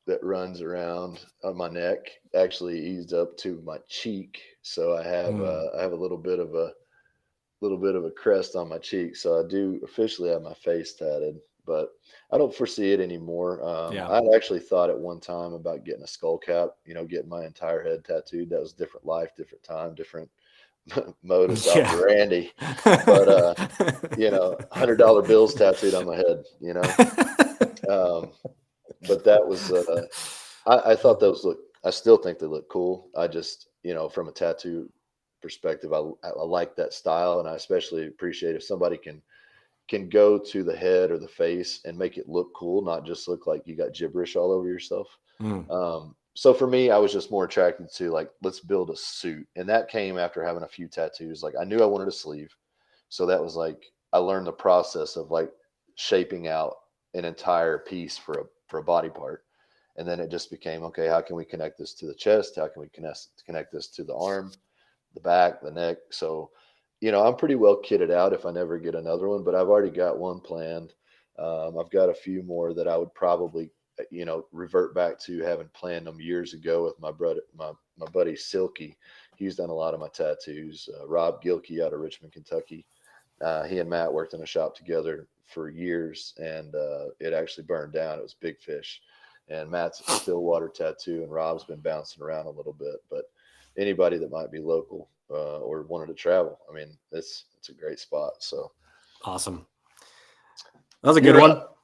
that runs around on my neck actually eased up to my cheek, so Mm. I have a little bit of a crest on my cheek. So I do officially have my face tatted, but I don't foresee it anymore. Yeah. I'd actually thought at one time about getting a skull cap, getting my entire head tattooed. That was different life, different time, different modus Yeah. operandi. But $100 bills tattooed on my head. Um, but that was I thought those look. I still think they look cool. I just, from a tattoo perspective, I like that style, and I especially appreciate if somebody can go to the head or the face and make it look cool, not just look like you got gibberish all over yourself. Mm. So for me, I was just more attracted to like, let's build a suit, and that came after having a few tattoos. Like I knew I wanted a sleeve, so that was like I learned the process of like shaping out an entire piece for a body part. And then it just became, okay, how can we connect this to the chest? How can we connect this to the arm, the back, the neck? So, I'm pretty well kitted out if I never get another one, but I've already got one planned. I've got a few more that I would probably, revert back to having planned them years ago with my brother, my buddy Silky. He's done a lot of my tattoos. Rob Gilkey out of Richmond, Kentucky. He and Matt worked in a shop together for years, and it actually burned down. It was Big Fish, and Matt's a Stillwater tattoo, and Rob's been bouncing around a little bit. But anybody that might be local or wanted to travel, I mean, it's a great spot. So Awesome. That was a good you're one. up.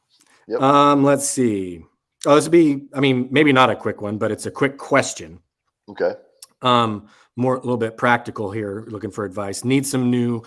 Yep. Let's see. Oh, this would be, I mean, maybe not a quick one, but it's a quick question. Okay. A little bit practical here, looking for advice. Need some new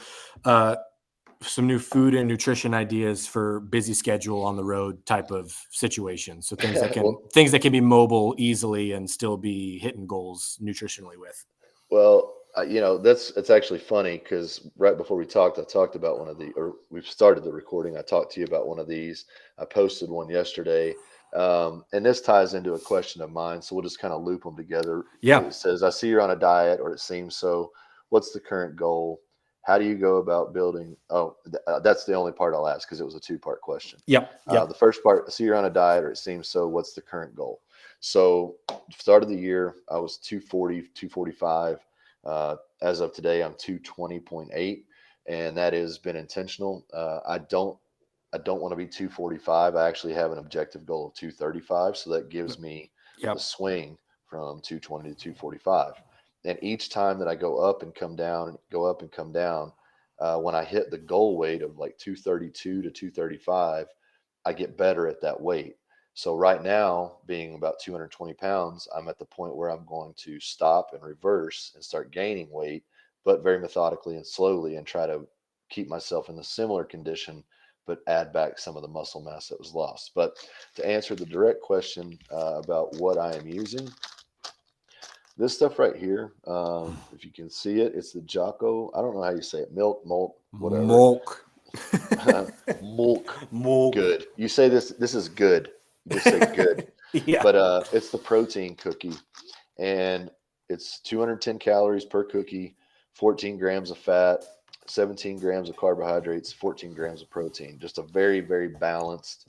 food and nutrition ideas for busy schedule on the road type of situation. So things that can things that can be mobile easily and still be hitting goals nutritionally with. Well, that's actually funny because right before we talked, I talked about or we've started the recording. I talked to you about one of these. I posted one yesterday, and this ties into a question of mine. So we'll just kind of loop them together. Yeah. It says, "I see you're on a diet, or it seems so. What's the current goal? How do you go about building?" Oh, that's the only part I'll ask because it was a 2-part question. Yep. The first part, I see you're on a diet, or it seems so. What's the current goal? So, start of the year, I was 240, 245. As of today, I'm 220.8, and that has been intentional. I don't want to be 245. I actually have an objective goal of 235, so that gives me the swing from 220 to 245. And each time that I go up and come down, when I hit the goal weight of like 232 to 235, I get better at that weight. So right now, being about 220 pounds, I'm at the point where I'm going to stop and reverse and start gaining weight, but very methodically and slowly, and try to keep myself in the similar condition, but add back some of the muscle mass that was lost. But to answer the direct question about what I am using, this stuff right here, if you can see it, it's the Jocko. I don't know how you say it. Milk, whatever. Milk. Milk. Good. You say this is good. You just say good. Yeah. But it's the protein cookie, and it's 210 calories per cookie, 14 grams of fat. 17 grams of carbohydrates, 14 grams of protein. Just a very, very balanced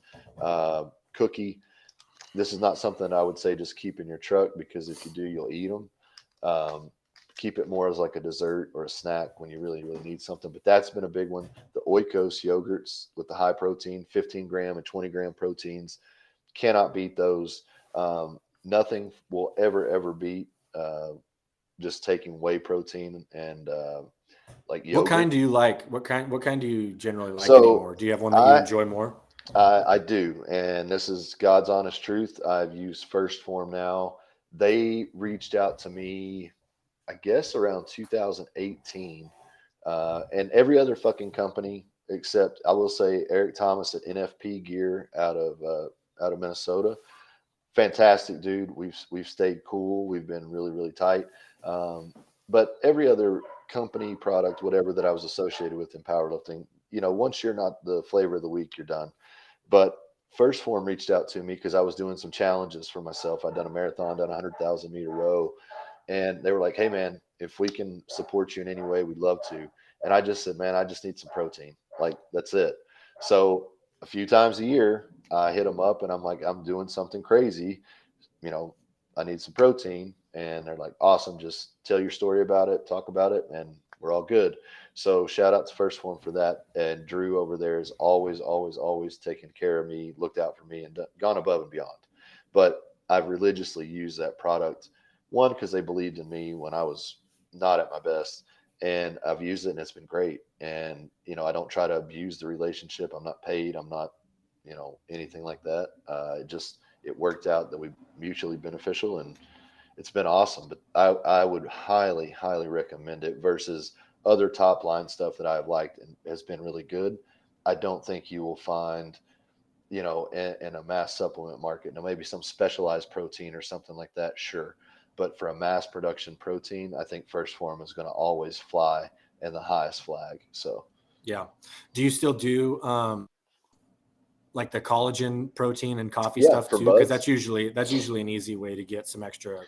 cookie. This is not something I would say just keep in your truck, because if you do, you'll eat them. Keep it more as like a dessert or a snack when you really, really need something. But that's been a big one. The Oikos yogurts with the high protein, 15 gram and 20 gram proteins. Cannot beat those. Nothing will ever beat just taking whey protein and like yogurt. What kind do you like? What kind do you generally like So anymore? Do you have one that you enjoy more? I do, and this is God's honest truth. I've used First Form now. They reached out to me, I guess, around 2018, and every other fucking company except, I will say, Eric Thomas at NFP Gear out of Minnesota. Fantastic dude. We've stayed cool. We've been really, really tight. But every other company, product, whatever that I was associated with in powerlifting, once you're not the flavor of the week, you're done. But First Form reached out to me because I was doing some challenges for myself. I'd done a marathon, done a 100,000-meter row, and they were like, "Hey man, if we can support you in any way, we'd love to." And I just said, "Man, I just need some protein. Like, that's it." So a few times a year, I hit them up and I'm like, "I'm doing something crazy. I need some protein." And they're like, "Awesome. Just tell your story about it, talk about it, and we're all good." So shout out to First Form for that. And Drew over there is always taken care of me, looked out for me, and gone above and beyond. But I've religiously used that product, one, because they believed in me when I was not at my best. And I've used it and it's been great. And, I don't try to abuse the relationship. I'm not paid. I'm not, anything like that. It worked out that we mutually beneficial, and it's been awesome. But I would highly recommend it versus other top line stuff that I've liked and has been really good. I don't think you will find, in a mass supplement market. Now, maybe some specialized protein or something like that, sure. But for a mass production protein, I think First Form is going to always fly in the highest flag. So, yeah. Do you still do like the collagen protein and coffee stuff too? Because that's usually an easy way to get some extra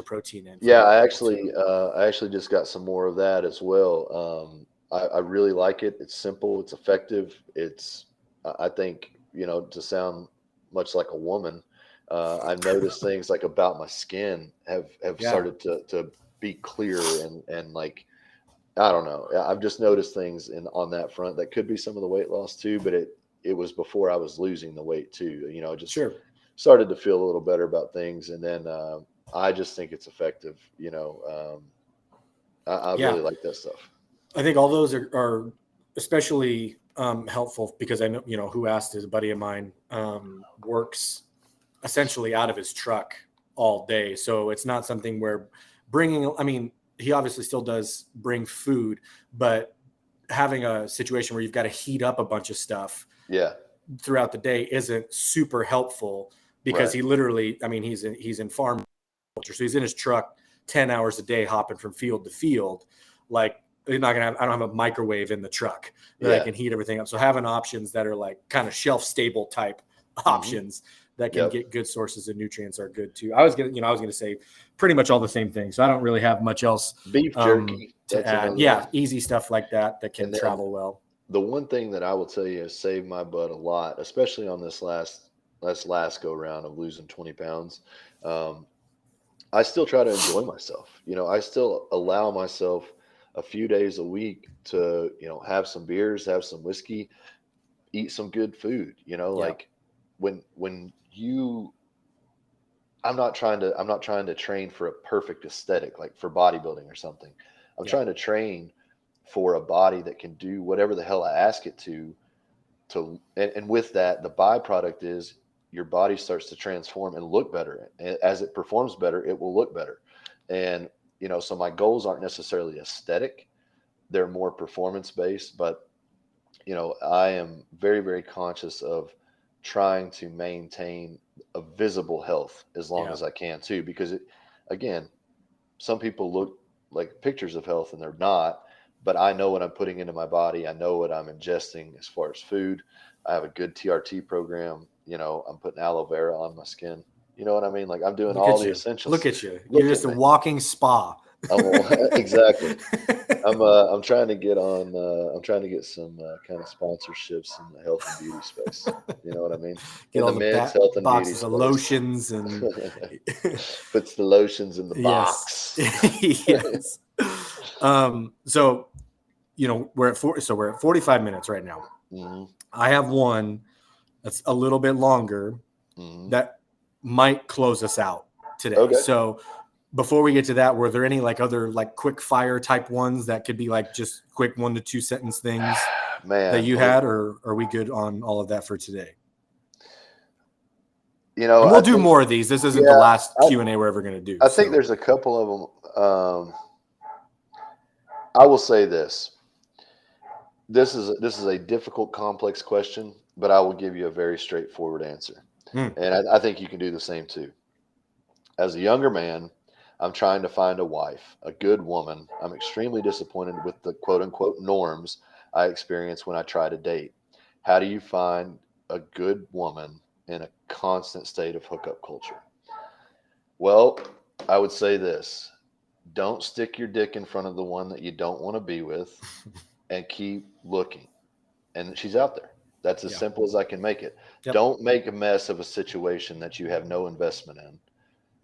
protein in. Yeah, I actually just got some more of that as well. I really like it. It's simple. It's effective. I think, to sound much like a woman, I've noticed things like about my skin have started to be clear and like, I don't know. I've just noticed things on that front that could be some of the weight loss too, but it was before I was losing the weight too. Just started to feel a little better about things, and then I just think it's effective. I really like that stuff. I think all those are especially helpful because I know, who asked is a buddy of mine, works essentially out of his truck all day. So it's not something where he obviously still does bring food, but having a situation where you've got to heat up a bunch of stuff throughout the day isn't super helpful because he literally, he's in farm culture. So he's in his truck 10 hours a day, hopping from field to field. Like, you're not gonna I don't have a microwave in the truck that I can heat everything up. So having options that are like kind of shelf stable type options that can get good sources of nutrients are good too. I was gonna say pretty much all the same thing. So I don't really have much else. Beef jerky to add. Yeah, easy stuff like that can travel well. The one thing that I will tell you has saved my butt a lot, especially on this last go round of losing 20 pounds. I still try to enjoy myself. I still allow myself a few days a week to, have some beers, have some whiskey, eat some good food, like when you, I'm not trying to train for a perfect aesthetic, like for bodybuilding or something. I'm trying to train for a body that can do whatever the hell I ask it to, and with that, the byproduct is your body starts to transform and look better. And as it performs better, it will look better. And, so my goals aren't necessarily aesthetic. They're more performance based, but, I am very, very conscious of trying to maintain a visible health as long as I can too, because again, some people look like pictures of health and they're not, but I know what I'm putting into my body. I know what I'm ingesting as far as food. I have a good TRT program. I'm putting aloe vera on my skin. You know what I mean? Like, I'm doing all the essentials. Look at you. You're just a walking spa. Exactly. I'm trying to get on. I'm trying to get some kind of sponsorships in the health and beauty space. You know what I mean? Get In all the the men's health and beauty boxes of space. lotions and Puts the lotions in the yes, box. yes. So we're at we're at 45 minutes right now. Mm-hmm. I have one that's a little bit longer Mm-hmm. that might close us out today. Okay. So before we get to that, were there any like other like quick fire type ones that could be like just quick 1 to 2 sentence things that you had, or are we good on all of that for today? You know, and we'll do more of these. This isn't the last Q&A we're ever going to do. I think there's a couple of them. I will say this. This is a difficult, complex question, but I will give you a very straightforward answer. And I think you can do the same too. As a younger man, I'm trying to find a wife, a good woman. I'm extremely disappointed with the quote unquote norms I experience when I try to date. How do you find a good woman in a constant state of hookup culture? Well, I would say this. Don't stick your dick in front of the one that you don't want to be with, and keep looking. And she's out there. That's as simple as I can make it. Yep. Don't make a mess of a situation that you have no investment in.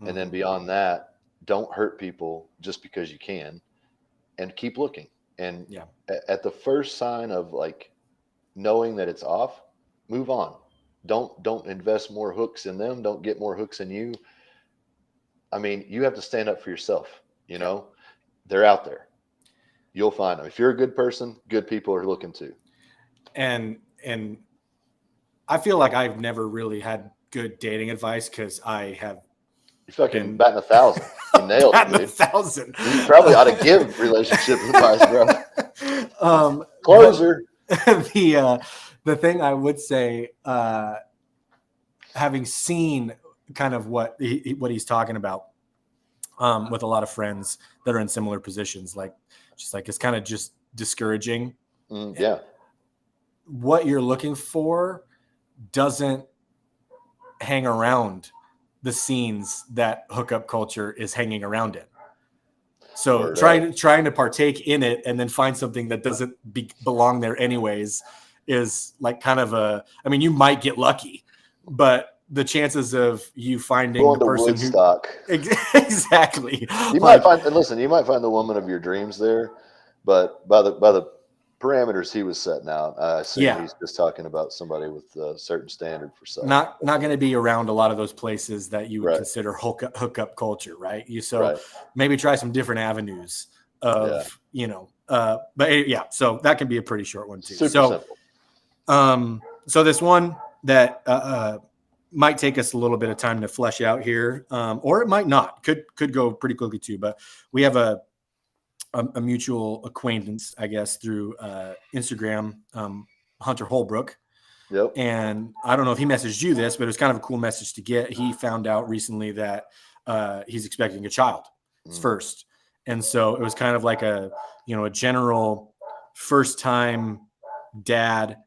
And then beyond that, don't hurt people just because you can, and keep looking. And at the first sign of like knowing that it's off, move on. Don't invest more hooks in them. Don't get more hooks in you. I mean, you have to stand up for yourself. You know, they're out there. You'll find them. If you're a good person, good people are looking too. And I feel like I've never really had good dating advice because I have. You're fucking batting 1,000. You nailed it, dude. 1,000. You probably ought to give relationship advice, bro. Closer. The thing I would say, having seen kind of what he's talking about, with a lot of friends that are in similar positions, like it's kind of just discouraging. Yeah. What you're looking for doesn't hang around the scenes that hookup culture is hanging around in. So trying to partake in it and then find something that doesn't belong there anyways is like kind of I mean, you might get lucky, but the chances of you finding the person Woodstock. Exactly. You might find the woman of your dreams there, but by the parameters he was setting out, I assume he's just talking about somebody with a certain standard for sex. Not going to be around a lot of those places that you would consider hookup culture, right? Maybe try some different avenues of, but so that can be a pretty short one too. Super simple. So this one that might take us a little bit of time to flesh out here, or it might not. Could go pretty quickly too. But we have a mutual acquaintance, I guess, through Instagram, Hunter Holbrook. Yep. And I don't know if he messaged you this, but it was kind of a cool message to get. He found out recently that he's expecting a child, his first. And so it was kind of like a general first time dad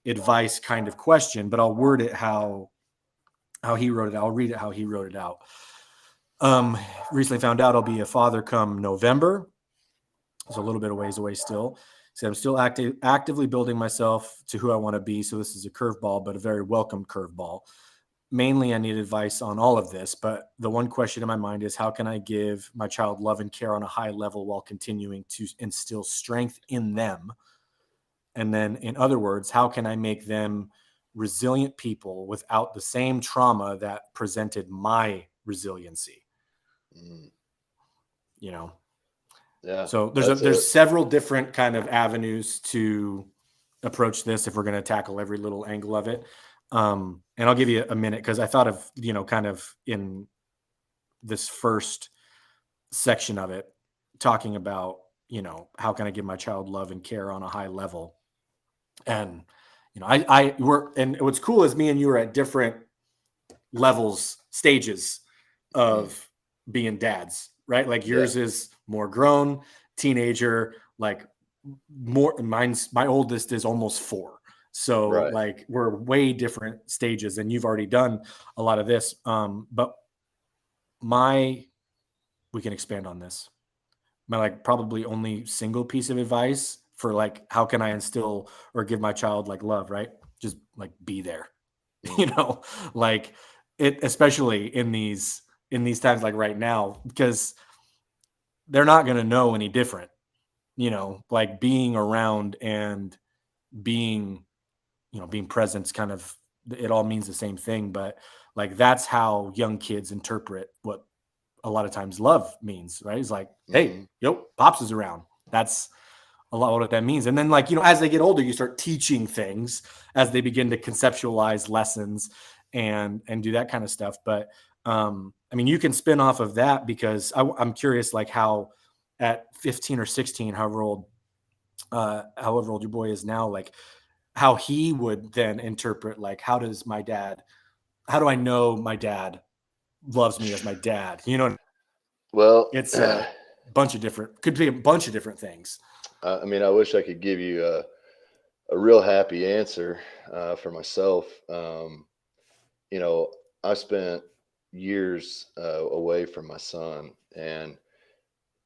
advice kind of question, but I'll word it how he wrote it. I'll read it how he wrote it out. Recently found out I'll be a father come November. It's a little bit of ways away still. So I'm still actively building myself to who I want to be. So this is a curveball, but a very welcome curveball. Mainly, I need advice on all of this. But the one question in my mind is, how can I give my child love and care on a high level while continuing to instill strength in them? And then, in other words, how can I make them resilient people without the same trauma that presented my resiliency? Yeah. So there's several different kind of avenues to approach this if we're going to tackle every little angle of it. And I'll give you a minute because I thought of, kind of in this first section of it, talking about, how can I give my child love and care on a high level? And, and what's cool is me and you are at different levels, stages of being dads, right? Like yours is more grown, teenager, like more. My oldest is almost 4. So like we're way different stages, and you've already done a lot of this. But we can expand on this. my like probably only single piece of advice for like how can I instill or give my child like love, right? Just like be there. You know, like it, especially in these times like right now, because they're not going to know any different, you know, like being around and being, you know, being present's kind of, it all means the same thing, but like that's how young kids interpret what a lot of times love means, right? It's like, hey, yo, pops is around. That's a lot what that means. And then like, you know, as they get older, you start teaching things as they begin to conceptualize lessons and do that kind of stuff. But I mean, you can spin off of that because I'm curious, like how at 15 or 16, however old your boy is now, like how he would then interpret, like, how do I know my dad loves me as my dad? You know, Well, it's a bunch of different, could be a bunch of different things. I mean, I wish I could give you a real happy answer for myself. You know, I spent years away from my son, and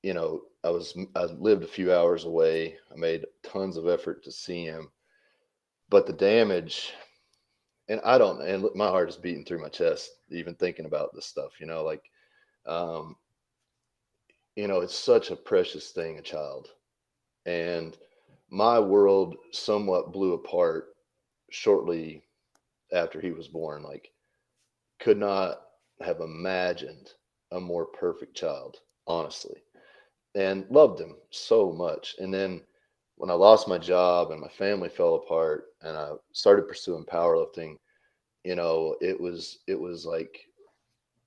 you know, I lived a few hours away. I made tons of effort to see him, but the damage, and I don't, and look, my heart is beating through my chest even thinking about this stuff. You know, like, um, you know, it's such a precious thing, a child, and my world somewhat blew apart shortly after he was born. Like, could not have imagined a more perfect child, honestly, and loved him so much. And then when I lost my job and my family fell apart and I started pursuing powerlifting, you know, it was like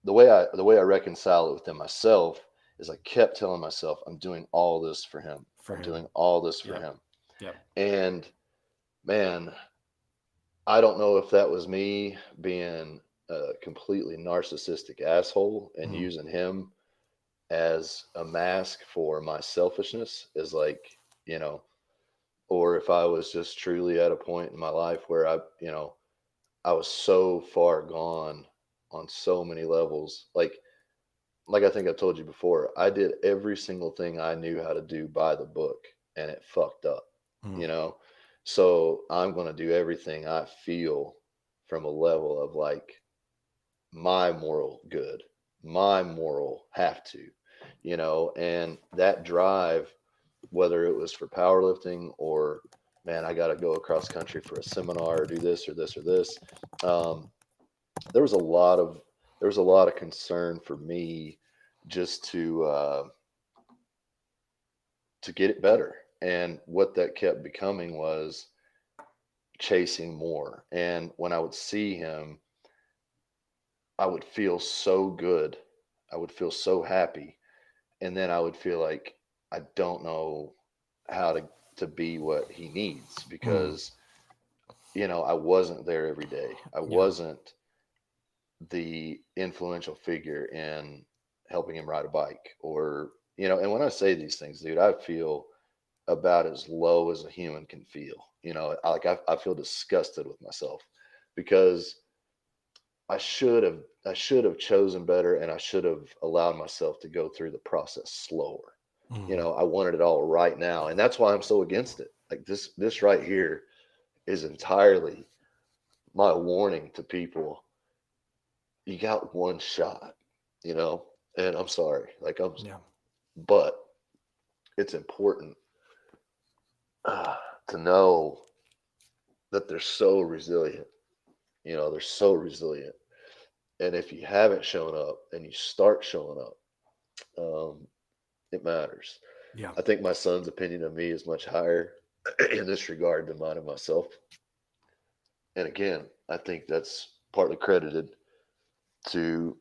the way I reconcile it within myself is I kept telling myself, I'm doing all this for him. For I'm him. doing all this for Yep. him. Yep. And man, I don't know if that was me being a completely narcissistic asshole and using him as a mask for my selfishness, is like, you know, or if I was just truly at a point in my life where I was so far gone on so many levels. Like I think I told you before, I did every single thing I knew how to do by the book and it fucked up, you know? So I'm going to do everything I feel from a level of like my moral good, my moral have to, you know, and that drive, whether it was for powerlifting or, man, I got to go across country for a seminar or do this or this or this. Um, there was a lot of concern for me just to get it better. And what that kept becoming was chasing more. And when I would see him, I would feel so good. I would feel so happy. And then I would feel like I don't know how to be what he needs because, you know, I wasn't there every day. I wasn't the influential figure in helping him ride a bike or, you know, and when I say these things, dude, I feel about as low as a human can feel. You know, I feel disgusted with myself because I should have chosen better and I should have allowed myself to go through the process slower. You know, I wanted it all right now, and that's why I'm so against it. Like this right here is entirely my warning to people. You got one shot, you know, and I'm sorry, like but it's important uh, to know that they're so resilient. You know, they're so resilient. And if you haven't shown up and you start showing up, it matters. Yeah. I think my son's opinion of me is much higher in this regard than mine of myself. And again, I think that's partly credited to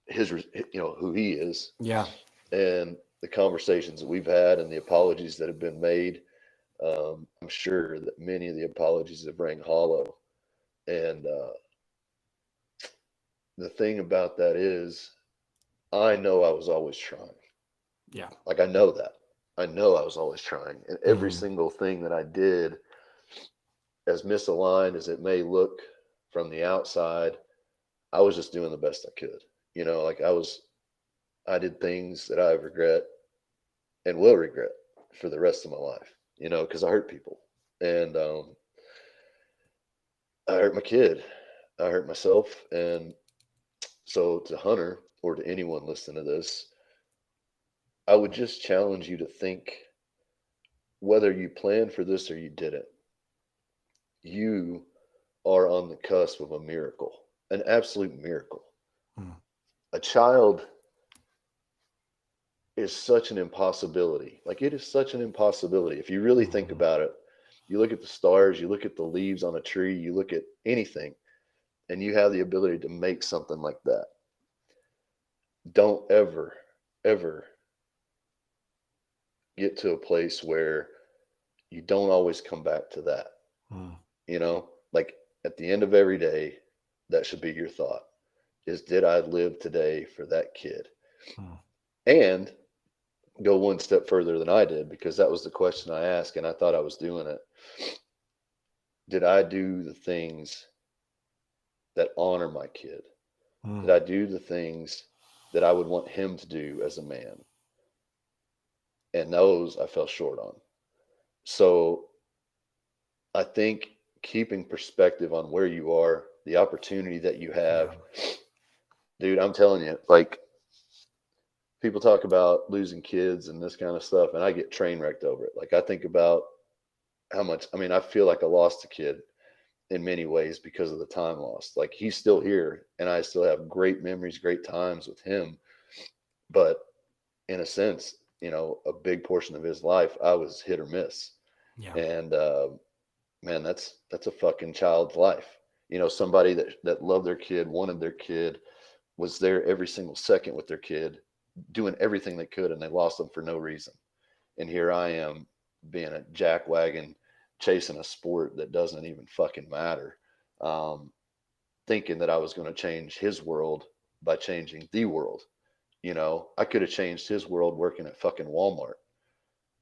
you know, who he is Yeah. and the conversations that we've had and the apologies that have been made. I'm sure that many of the apologies have rang hollow. And the thing about that is, I know I was always trying. Yeah. Like, I know that. I know I was always trying. And every single thing that I did, as misaligned as it may look from the outside, I was just doing the best I could. You know, like I did things that I regret and will regret for the rest of my life, because I hurt people. And I hurt my kid. I hurt myself. And so to Hunter or to anyone listening to this, I would just challenge you to think, whether you planned for this or you didn't, you are on the cusp of a miracle, an absolute miracle. Mm. A child is such an impossibility. Like, it is such an impossibility. If you really think about it, you look at the stars, you look at the leaves on a tree, you look at anything, and you have the ability to make something like that. Don't ever, ever get to a place where you don't always come back to that. Mm. Like, at the end of every day, that should be your thought, is, did I live today for that kid? Mm. And go one step further than I did, because that was the question I asked, and I thought I was doing it. Did I do the things that honor my kid? Mm. Did I do the things that I would want him to do as a man? And those I fell short on. So I think keeping perspective on where you are, the opportunity that you have, dude, I'm telling you, like, people talk about losing kids and this kind of stuff, and I get train wrecked over it. Like, I think about how much, I feel like I lost a kid in many ways because of the time lost. Like, he's still here and I still have great memories, great times with him. But in a sense, a big portion of his life, I was hit or miss. Yeah. And, man, that's a fucking child's life. Somebody that loved their kid, wanted their kid, was there every single second with their kid, doing everything they could, and they lost them for no reason. And here I am, being a jackwagon, chasing a sport that doesn't even fucking matter, thinking that I was going to change his world by changing the world. I could have changed his world working at fucking Walmart.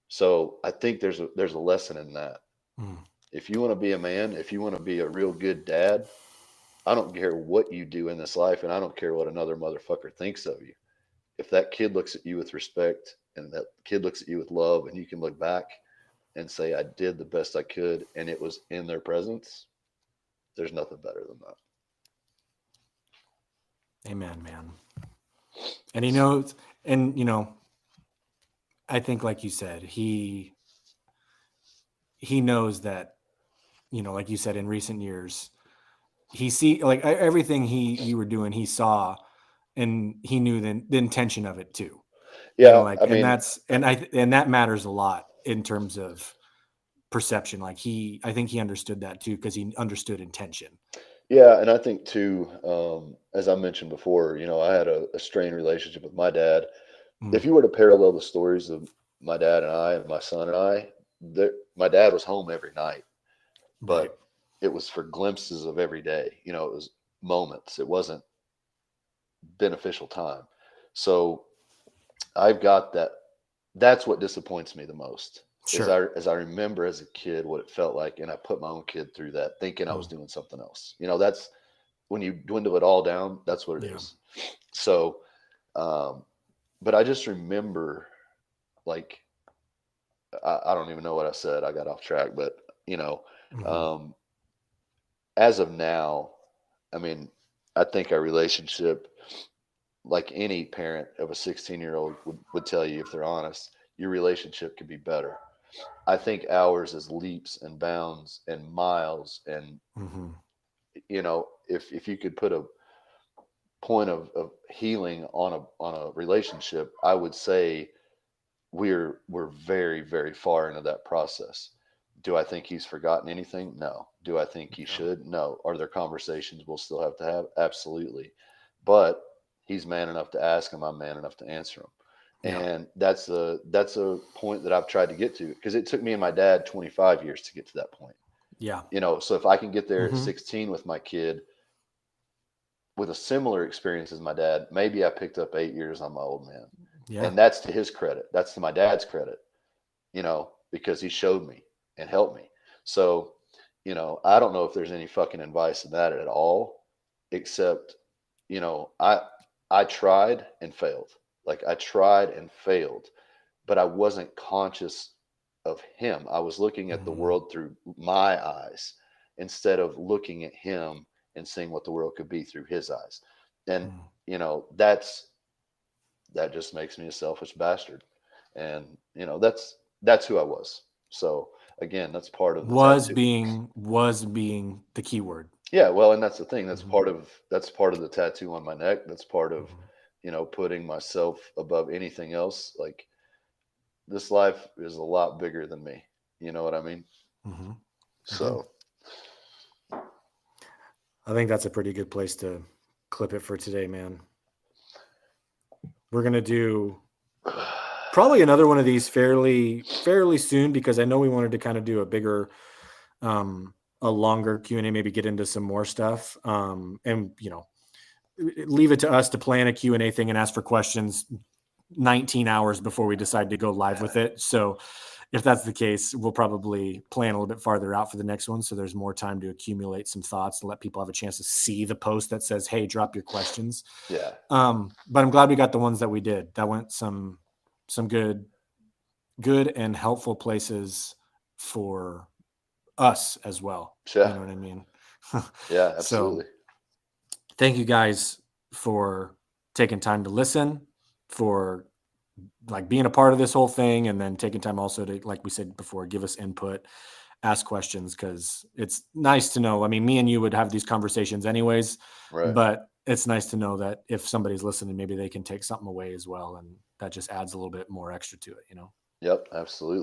So I think there's a lesson in that. Mm. If you want to be a man, if you want to be a real good dad, I don't care what you do in this life, and I don't care what another motherfucker thinks of you. If that kid looks at you with respect, and that kid looks at you with love, and you can look back and say, I did the best I could, and it was in their presence, there's nothing better than that. Amen, man. And he knows, and I think, like you said, he knows that, like you said, in recent years, he like everything you were doing, he saw, and he knew the intention of it too. Yeah, and that matters a lot in terms of perception. Like, I think he understood that too, because he understood intention. Yeah, and I think too, as I mentioned before, I had a strained relationship with my dad. Mm. If you were to parallel the stories of my dad and I, and my son and I, my dad was home every night, but Right. it was for glimpses of every day. It was moments. It wasn't beneficial time. So I've got that. That's what disappoints me the most. Sure. As I remember as a kid what it felt like, and I put my own kid through that, thinking I was doing something else. That's when you dwindle it all down. That's what it is. So, but I just remember, like, I don't even know what I said. I got off track, but as of now, I think our relationship, like any parent of a 16-year-old would tell you, if they're honest, your relationship could be better. I think ours is leaps and bounds and miles. And, if you could put a point of healing on a relationship, I would say we're very, very far into that process. Do I think he's forgotten anything? No. Do I think he should? No. Are there conversations we'll still have to have? Absolutely. But he's man enough to ask him. I'm man enough to answer him. Yeah. And that's a point that I've tried to get to, because it took me and my dad 25 years to get to that point. Yeah. So if I can get there at 16 with my kid with a similar experience as my dad, maybe I picked up 8 years on my old man. Yeah. And that's to his credit. That's to my dad's credit, because he showed me and helped me. So, I don't know if there's any fucking advice in that at all, except, I tried and failed. Like, I tried and failed. but I wasn't conscious of him. I was looking at the world through my eyes instead of looking at him and seeing what the world could be through his eyes. And, you know, that just makes me a selfish bastard. And, you know, that's who I was. So again, that's part of the tattoo. Was being the key word. Yeah, well, and that's the thing. That's part of the tattoo on my neck. That's part of, you know, putting myself above anything else. Like, this life is a lot bigger than me. You know what I mean? So I think that's a pretty good place to clip it for today, man. We're going to do probably another one of these fairly soon, because I know we wanted to kind of do a bigger, a longer Q&A, maybe get into some more stuff. And, you know, leave it to us to plan a Q&A thing and ask for questions 19 hours before we decide to go live with it. So if that's the case, we'll probably plan a little bit farther out for the next one, so there's more time to accumulate some thoughts and let people have a chance to see the post that says, hey, drop your questions. Yeah. But I'm glad we got the ones that we did. That went some good and helpful places for us as well. Yeah. You know what I mean? Yeah, absolutely. So thank you guys for taking time to listen, for like being a part of this whole thing, and then taking time also to, like we said before, give us input, ask questions, because it's nice to know. I mean, me and you would have these conversations anyways, Right. but it's nice to know that if somebody's listening, maybe they can take something away as well, and that just adds a little bit more extra to it, you know? Yep, absolutely.